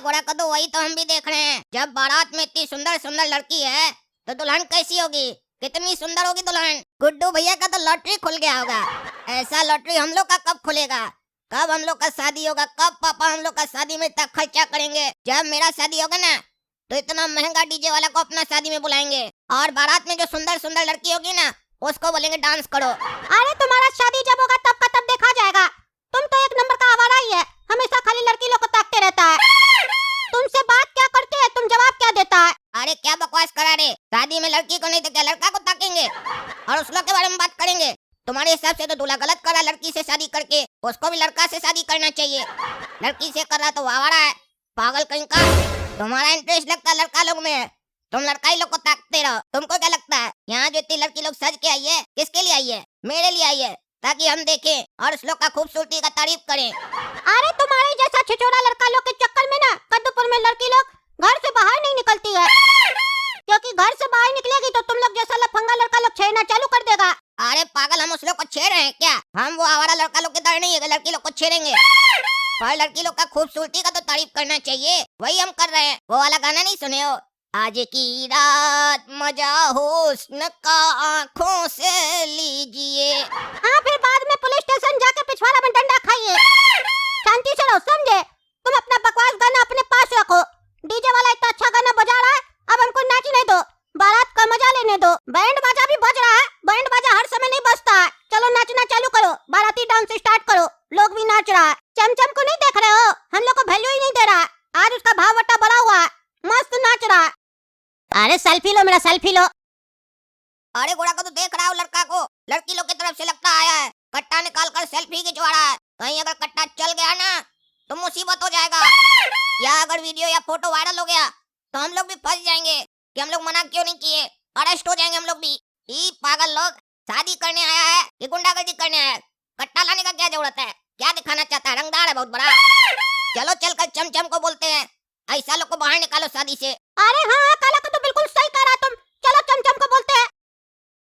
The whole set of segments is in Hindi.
गोरा कद्दू, वही तो हम भी देख रहे हैं। जब बारात में इतनी सुंदर सुंदर लड़की है तो दुल्हन कैसी होगी, कितनी सुंदर होगी दुल्हन। गुड्डू भैया का तो लॉटरी खुल गया होगा। ऐसा लॉटरी हम लोग का कब खुलेगा, कब हम लोग का शादी होगा, कब पापा हम लोग का शादी में इतना खर्चा करेंगे। जब मेरा शादी होगा ना तो इतना महंगा डीजे वाला को अपना शादी में बुलाएंगे, और बारात में जो सुंदर सुंदर लड़की होगी ना उसको बोलेंगे डांस करो। अरे तुम्हारा शादी जब होगा तब का तब देखा जाएगा। तुम तो एक नंबर का आवारा ही है, हमेशा खाली लड़की लोग को ताकते रहता है। तुमसे बात क्या करते हैं, तुम जवाब क्या देता है? अरे क्या बकवास करा रे, शादी में लड़की को नहीं तो क्या लड़का को ताकेंगे और उस लोग के बारे में बात करेंगे। तुम्हारे हिसाब से तो दूल्हा गलत करा लड़की से शादी करके, उसको भी लड़का से शादी करना चाहिए। लड़की से कर रहा तो आवारा है, पागल कहीं का। तुम्हारा इंटरेस्ट लगता है लड़का लोग में, तुम लड़का ही लोग को ताकते रहो। तुमको क्या लगता है यहाँ जो इतनी लड़की लोग सज के आई है किसके लिए आई है? मेरे लिए आई है, ताकि हम देखें और उस लोग का खूबसूरती का तारीफ करें। अरे तुम्हारे जैसा छिछोरा लड़का लोग के चक्कर में ना कद्दूपुर में लड़की लोग घर से बाहर नहीं निकलती है, क्योंकि घर से बाहर निकलेगी तो तुम लोग जैसा लफंगा लड़का लोग छेड़ना चालू कर देगा। अरे पागल, हम उस लोग को छेड़ रहे हैं क्या? हम वो आवारा लड़का लोग की तरह नहीं है लड़की लोग को छेड़ेंगे। पर लड़की लोग का खूबसूरती का तो तारीफ करना चाहिए, वही हम कर रहे हैं। वो वाला गाना नहीं सुने हो, आज की रात मजा हुस्न का आँखों से लीजिए। हाँ, फिर बाद में पुलिस स्टेशन जाके पिछवाड़ा में डंडा खाइए। शांति से रहो, समझे? तुम अपना बकवास गाना अपने पास रखो। डीजे वाला इतना अच्छा गाना बजा रहा है, अब हमको नाचने दो, बारात का मजा लेने दो। बैंड बाजा भी बज रहा है, बैंड बाजा हर समय नहीं बजता है। चलो नाचना चालू करो, बाराती डांस स्टार्ट करो। लोग भी नाच रहा है। चमचम को नहीं देख रहे हो? हम लोग को वैल्यू ही नहीं दे रहा है। आज उसका भाव बट्टा बढ़ा हुआ है, मस्त नाच रहा है। अरे सेल्फी लो, मेरा सेल्फी लो। अरे गोरा को तो देख रहा हूँ लड़का को, लड़की लोग की तरफ से लगता आया है, कट्टा निकाल कर सेल्फी खिंचवा रहा है। कहीं अगर कट्टा चल गया ना तो मुसीबत हो जाएगा, या अगर वीडियो या फोटो वायरल हो गया तो हम लोग भी फंस जाएंगे कि हम लोग मना क्यों नहीं किए, अरेस्ट हो जाएंगे हम लोग भी। ये पागल लोग शादी करने आया है कि गुंडागर्दी करने आया है? कट्टा लाने का क्या जरूरत है? क्या दिखाना चाहता है? रंगदार है बहुत बड़ा। चलो चल कर चमचम को बोलते हैं, ऐसा लोग को बाहर निकालो शादी से। अरे हाँ, काला को तो बिल्कुल सही कह रहा तुम। चलो चमचम को बोलते हैं।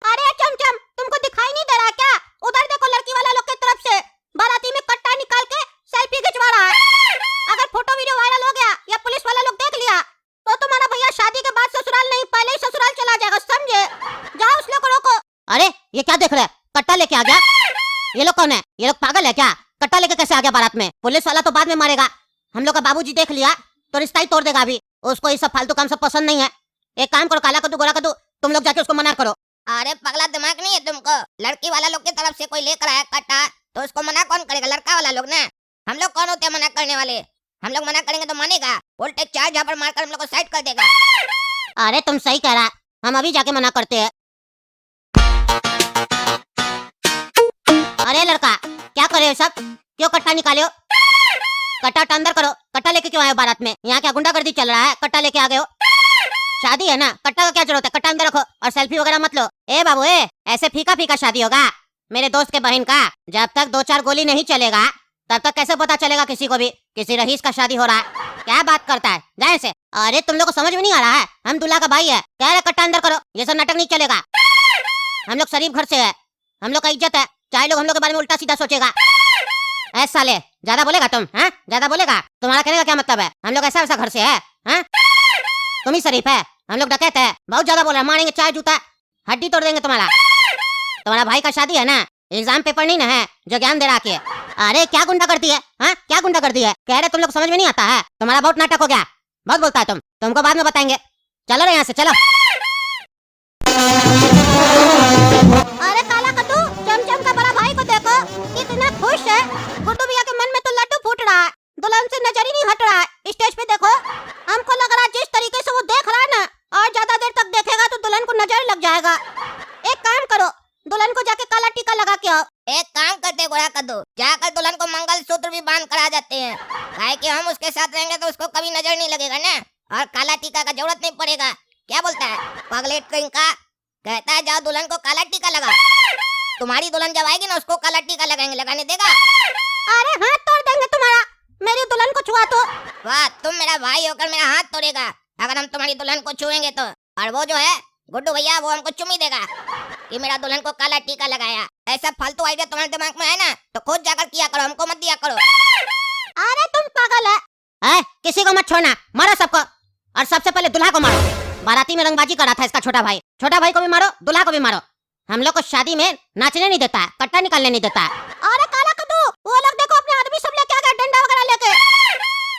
अरे चमचम, तुमको दिखाई नहीं दे रहा क्या? उधर देखो, लड़की वाला लोग की तरफ से बाराती में कट्टा निकाल के सेल्फी खिंचवा रहा है। अगर फोटो वीडियो वायरल हो गया या पुलिस वाला लोग देख लिया तो तुम्हारा भैया शादी के बाद ससुराल नहीं, पहले ही ससुराल चला जाएगा, समझे? जाओ उस लोग को रोको। अरे ये क्या देख रहे हैं? कट्टा लेके आ गया। ये लोग कौन है? ये लोग पागल है क्या? कट्टा लेके कैसे आ गया बारात में? पुलिस वाला तो बाद में मारेगा, हम लोग का बाबूजी देख लिया तो रिश्ता ही तोड़ देगा। अभी उसको ये सब फालतू काम सब पसंद नहीं है। एक काम करो, काला कद्दू गोरा कद्दू, तुम लोग जाके उसको मना करो। अरे पगला, दिमाग नहीं है तुमको? लड़की वाला लोग की तरफ से कोई लेकर आया कट्टा तो उसको मना कौन करेगा? लड़का वाला लोग ना। हम लोग कौन होते हैं मना करने वाले? हम लोग मना करेंगे तो मानेगा, उल्टे चार झापड़ मारकर हम लोग को साइड कर देगा। अरे तुम सही कह रहा, हम अभी जाके मना करते हैं। अरे लड़का, क्या करे हो सब? क्यों कट्टा निकाले हो? कट्टा अंदर करो। कट्टा लेके क्यों आए हो बारात में? यहाँ क्या गुंडागर्दी चल रहा है? कट्टा लेके आ गए हो? शादी है ना, कट्टा का क्या जरूरत है? कट्टा अंदर रखो और सेल्फी वगैरह मत लो। ए बाबू, ए ऐसे फीका फीका शादी होगा मेरे दोस्त के बहन का? जब तक 2-4 गोली नहीं चलेगा तब तक कैसे पता चलेगा किसी को भी किसी रईस का शादी हो रहा है? क्या बात करता है, जाए से। अरे तुम लोग को समझ में नहीं आ रहा है? हम दूल्हा का भाई है, कह रहे कट्टा अंदर करो। ये सब नाटक नहीं चलेगा। हम लोग शरीफ घर से है, हम लोग का इज्जत है, चाहे लोग हम लोग के बारे में उल्टा सीधा सोचेगा। ऐसा साले, ज्यादा बोलेगा तुम? हैं, ज्यादा बोलेगा? तुम्हारा कहने का क्या मतलब है? हम लोग ऐसा वैसा घर से है, हैं? तुम ही शरीफ है, हम लोग डकैत है। बहुत ज्यादा बोल रहा, मारेंगे चाय जूता, हड्डी तोड़ देंगे तुम्हारा। तुम्हारा भाई का शादी है ना, एग्जाम पेपर नहीं ना है जो ज्ञान दे रहा के। अरे क्या गुंडा करती है? हाँ, क्या गुंडा करती है? कह रहे तुम लोग समझ में नहीं आता है? तुम्हारा बहुत नाटक हो गया, बहुत बोलता है तुम। तुमको बाद में बताएंगे, चलो रे यहाँ से, चलो। अरे काला कद्दू, चमचम का बड़ा भाई को देखो, कितना खुश है। गुड्डू भैया के मन में तो लड्डू फूट रहा है, दुल्हन से नजर ही नहीं हट रहा है। स्टेज पे देखो, हमको लग रहा है जिस तरीके से वो देख रहा है ना, और ज्यादा देर तक देखेगा तो दुल्हन को नजर लग जाएगा। एक काम करो, दुल्हन को जाके काला टीका लगा के आओ। एक काम करते गोरा कद्दू, जाकर दुल्हन को मंगलसूत्र भी बांध कर आ जाते हैं, काहे कि हम उसके साथ रहेंगे तो उसको कभी नजर नहीं लगेगा ना, और काला टीका का जरूरत नहीं पड़ेगा। क्या बोलता है पगलेट कहीं का? कहता है जाओ दुल्हन को काला टीका लगा। तुम्हारी दुल्हन जब आएगी ना उसको काला टीका लगाएंगे, लगाने देगा? अरे हाथ तोड़ देंगे तुम्हारा, मेरी दुल्हन को छुआ तो। वाह, तुम मेरा भाई होकर मेरा हाथ तोड़ेगा अगर हम तुम्हारी दुल्हन को छुएंगे तो। और वो जो है गुड्डू भैया, वो हमको चुमी देगा कि मेरा दुल्हन को काला टीका लगाया। ऐसा फालतू आइडिया तुम्हारे दिमाग में है ना तो खुद जाकर किया करो, हमको मत दिया करो। अरे तुम पागल है, है? किसी को मत छोड़ना, मारो सबको, और सबसे पहले दूल्हा को मारो। बाराती में रंगबाजी कर रहा था इसका छोटा भाई को भी मारो, दूल्हा को भी मारो। हम लोग को शादी में नाचने नहीं देता है, कट्टा निकालने नहीं देता है। अरे काला कद्दू, वो लोग देखो अपने आदमी सब लेके आ गए, डंडा वगैरह लेके।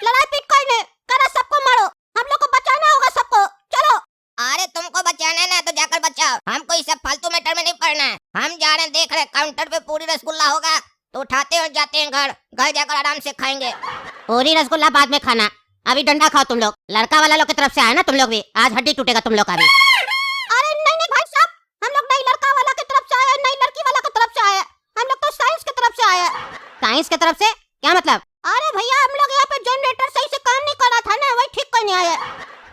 लड़ाई पीट कोई नहीं करा, सबको मारो, हम लोग को बचाना होगा सबको। चलो। अरे तुमको बचाना है ना तो जाकर बचाओ, हमको इस सब फालतू मैटर में नहीं पड़ना है। हम जा रहे हैं, देख रहे काउंटर पे पूरी रसगुल्ला होगा तो उठाते और जाते हैं घर जाकर आराम से खाएंगे। पूरी रसगुल्ला बाद में खाना, अभी डंडा खाओ तुम लोग। लड़का वाला लोग की तरफ से आए ना तुम लोग भी, आज हड्डी टूटेगा तुम लोग का भी। अरे नहीं नहीं भाई साहब, हम लोग नहीं लड़का वाला की तरफ से आए, नहीं लड़की वाला की तरफ से आए, हम लोग तो साइंस की तरफ से आए। साइंस की तरफ से क्या मतलब? अरे भैया हम लोग यहाँ पे जनरेटर सही से काम नहीं कर रहा था ना, वही ठीक करने आए।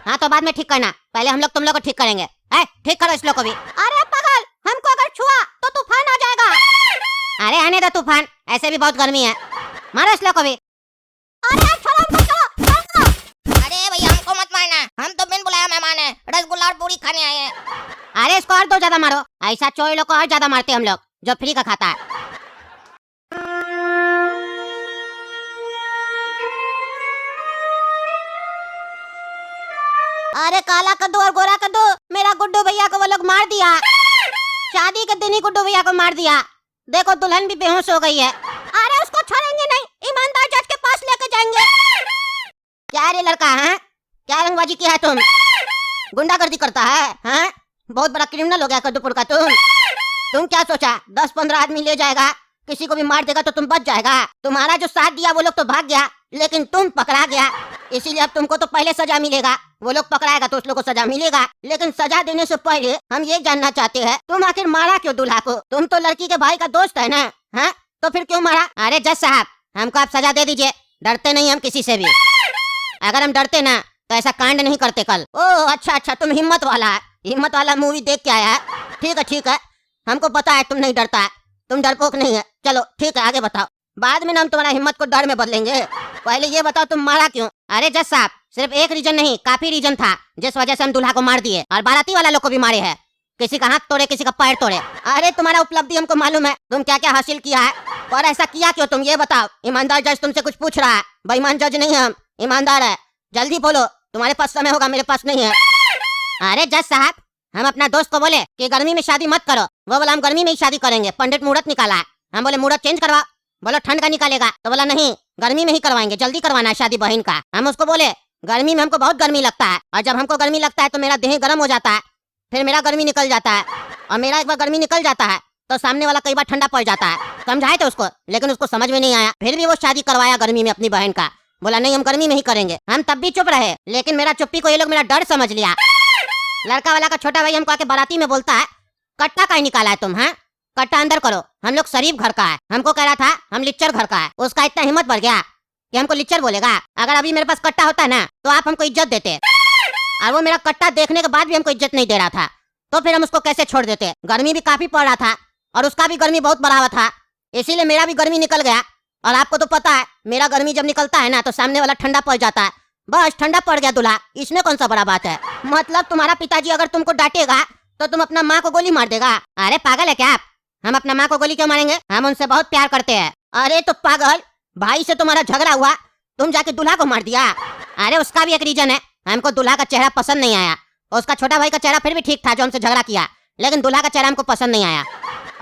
हाँ तो बाद में ठीक करना, पहले हम लोग तुम लोग को ठीक करेंगे। है, ठीक करो इस लोग को भी। अरे पागल, हमको अगर छुआ तो तूफान आ जाएगा। अरे आने दो तूफान, ऐसे भी बहुत गर्मी है, मारो इस लोग को भी। अरे छोड़ो हमको, चलो। अरे भैया हमको मत मारना, हम तो बिन बुलाया मेहमान है, रसगुल्ला और पूरी खाने आए हैं। अरे इसको और दो ज्यादा मारो, ऐसा चोर लोग को और ज्यादा मारते हम लोग जो फ्री का खाता है। अरे काला कद्दू और गोरा कद्दू, मेरा गुड्डू भैया को वो लोग मार दिया। शादी के दिन ही गुड्डू भैया को मार दिया, देखो दुल्हन भी बेहोश हो गई है। अरे उसको छोड़ेंगे नहीं, ईमानदार जज के पास लेके जाएंगे। क्या रे लड़का, है क्या रंगबाजी किया है तुम? गुंडागर्दी करता है, हैं? बहुत बड़ा क्रिमिनल हो गया कद्दूपुर का तुम क्या सोचा 10-15 आदमी ले जाएगा, किसी को भी मार देगा तो तुम बच जाएगा? तुम्हारा जो साथ दिया वो लोग तो भाग गया, लेकिन तुम पकड़ा गया, इसीलिए अब तुमको तो पहले सजा मिलेगा। वो लोग पकड़ाएगा तो उस लोग को सजा मिलेगा, लेकिन सजा देने से पहले हम ये जानना चाहते हैं तुम आखिर मारा क्यों दूल्हा को? तुम तो लड़की के भाई का दोस्त है ना, हैं? तो फिर क्यों मारा? अरे जज साहब, हमको आप सजा दे दीजिए, डरते नहीं हम किसी से भी। अगर हम डरते ना तो ऐसा कांड नहीं करते कल। ओह अच्छा, तुम हिम्मत वाला मूवी देख के आया है। ठीक है, हमको पता है तुम नहीं डरता है, तुम डरपोक नहीं है। चलो ठीक है, आगे बताओ, बाद में हम तुम्हारा हिम्मत को डर में बदलेंगे। पहले ये बताओ तुम मारा क्यों? अरे जज साहब, सिर्फ एक रीजन नहीं, काफी रीजन था जिस वजह से हम दूल्हा को मार दिए, और बाराती वाला लोग को भी मारे हैं। किसी का हाथ तोड़े, किसी का पैर तोड़े। अरे तुम्हारा उपलब्धि हमको मालूम है, तुम क्या क्या हासिल किया है, और ऐसा किया क्यों तुम ये बताओ। ईमानदार जज तुमसे कुछ पूछ रहा है, बेईमान जज नहीं हम, ईमानदार है। जल्दी बोलो, तुम्हारे पास समय होगा, मेरे पास नहीं है। अरे जज साहब, हम अपना दोस्त को बोले कि गर्मी में शादी मत करो, वो बोला हम गर्मी में ही शादी करेंगे, पंडित मुहूर्त निकाला है। हम बोले मुहूर्त चेंज करवा, बोलो ठंड का निकालेगा, तो बोला नहीं गर्मी में ही करवाएंगे, जल्दी करवाना है शादी बहन का। हम उसको बोले गर्मी में हमको बहुत गर्मी लगता है, और जब हमको गर्मी लगता है तो मेरा देह गर्म हो जाता है, फिर मेरा गर्मी निकल जाता है, और मेरा एक बार गर्मी निकल जाता है तो सामने वाला कई बार ठंडा पड़ जाता है। समझाए थे उसको, लेकिन उसको समझ में नहीं आया, फिर भी वो शादी करवाया गर्मी में अपनी बहन का। बोला नहीं हम गर्मी में ही करेंगे। हम तब भी चुप रहे, लेकिन मेरा चुप्पी को ये लोग मेरा डर समझ लिया। लड़का वाला का छोटा भाई हमको आके बाराती में बोलता है कट्टा का ही निकाला है तुम, हैं? कट्टा अंदर करो, हम लोग शरीफ घर का है। हमको कह रहा था हम लिच्चर घर का है। उसका इतना हिम्मत बढ़ गया कि हमको लिच्चर बोलेगा। अगर अभी मेरे पास कट्टा होता है ना तो आप हमको इज्जत देते, और वो मेरा कट्टा देखने के बाद भी हमको इज्जत नहीं दे रहा था, तो फिर हम उसको कैसे छोड़ देते? गर्मी भी काफी पड़ रहा था, और उसका भी गर्मी बहुत बढ़ा हुआ था, इसीलिए मेरा भी गर्मी निकल गया। और आपको तो पता है मेरा गर्मी जब निकलता है ना तो सामने वाला ठंडा पड़ जाता है, बस ठंडा पड़ गया दूल्हा, इसमें कौन सा बड़ा बात है? मतलब तुम्हारा पिताजी अगर तुमको डांटेगा तो तुम अपना माँ को गोली मार देगा? अरे पागल है क्या आप? हम अपना माँ को गोली क्यों मारेंगे? हम उनसे बहुत प्यार करते हैं। अरे तो पागल, भाई से तुम्हारा झगड़ा हुआ, तुम जाके दूल्हा को मार दिया। अरे उसका भी एक रीजन है, हमको दूल्हा का चेहरा पसंद नहीं आया। उसका छोटा भाई का चेहरा फिर भी ठीक था जो हमसे झगड़ा किया, लेकिन दूल्हा का चेहरा हमको पसंद नहीं आया।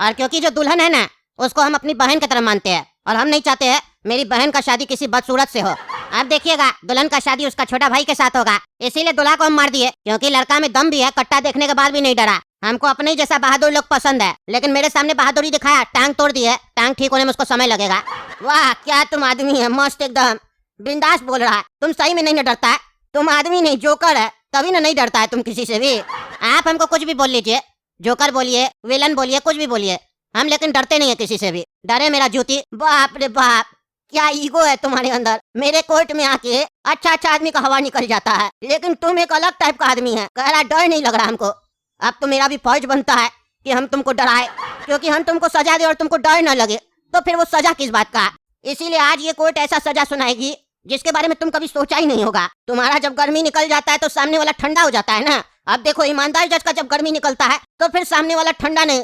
और क्योंकि जो दुल्हन है ना उसको हम अपनी बहन की तरह मानते हैं, और हम नहीं चाहते हैं मेरी बहन का शादी किसी बदसूरत से हो। अब देखिएगा दुल्हन का शादी उसका छोटा भाई के साथ होगा, इसीलिए दूल्हा को हम मार दिए, क्योंकि लड़का में दम भी है, कट्टा देखने के बाद भी नहीं डरा। हमको अपने ही जैसा बहादुर लोग पसंद है, लेकिन मेरे सामने बहादुरी दिखाया, टांग तोड़ दी है। टांग ठीक होने में उसको समय लगेगा। वाह क्या तुम आदमी है, मस्त एकदम बिंदास बोल रहा है। तुम सही में नहीं न डरता है, तुम आदमी नहीं जोकर है, तभी ना नहीं डरता है तुम किसी से भी। आप हमको कुछ भी बोल लीजिए, जोकर बोलिए, विलन बोलिए, कुछ भी बोलिए, हम लेकिन डरते नहीं है किसी से भी। डरे मेरा जूती, बाप रे बाप क्या ईगो है तुम्हारे अंदर। मेरे कोर्ट में आके अच्छा आदमी का हवा निकल जाता है, लेकिन तुम एक अलग टाइप का आदमी है। कह रहा डर नहीं लग रहा हमको। अब तो मेरा भी फर्ज बनता है कि हम तुमको डराए, क्योंकि हम तुमको सजा दे और तुमको डर न लगे तो फिर वो सजा किस बात का। इसीलिए आज ये कोर्ट ऐसा सजा सुनाएगी जिसके बारे में तुम कभी सोचा ही नहीं होगा। तुम्हारा जब गर्मी निकल जाता है तो सामने वाला ठंडा हो जाता है ना। अब देखो ईमानदार जज का जब गर्मी निकलता है तो फिर सामने वाला ठंडा नहीं,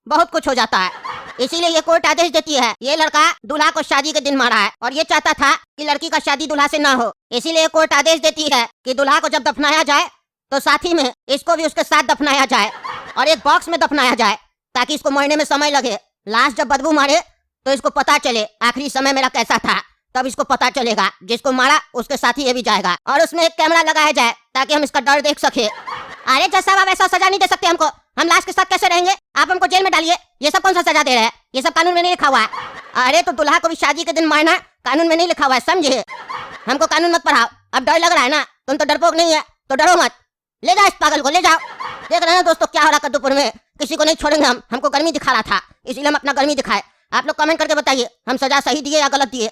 बहुत कुछ हो जाता है। इसीलिए ये कोर्ट आदेश देती है ये लड़का दूल्हा को शादी के दिन मारा है, और ये चाहता था कि लड़की का शादी दूल्हा से ना हो, इसीलिए कोर्ट आदेश देती है कि दूल्हा को जब दफनाया जाए तो साथी में इसको भी उसके साथ दफनाया जाए और एक बॉक्स में दफनाया जाए, ताकि इसको मरने में समय लगे। लाश जब बदबू मारे तो इसको पता चले आखिरी समय मेरा कैसा था, तब इसको पता चलेगा। जिसको मारा उसके साथी ये भी जाएगा। और उसमें एक कैमरा लगाया जाए ताकि हम इसका डर देख सके। अरे जज साहब, आप ऐसा सजा नहीं दे सकते हमको। हम लाश के साथ कैसे रहेंगे? आप हमको जेल में डालिए। ये सब कौन सा सजा दे रहे हैं? ये सब कानून में नहीं लिखा हुआ है। अरे तो दूल्हा को भी शादी के दिन मारना कानून में नहीं लिखा हुआ है, समझे? हमको कानून मत पढ़ाओ। अब डर लग रहा है ना? तुम तो डरपोक नहीं है तो डरो मत। ले जाओ इस पागल को, ले जाओ। देख रहे हैं दोस्तों क्या हो रहा कद्दूपुर में। किसी को नहीं छोड़ेंगे हम। हमको गर्मी दिखा रहा था, इसलिए हम अपना गर्मी दिखाए। आप लोग कमेंट करके बताइए हम सजा सही दिए या गलत दिए।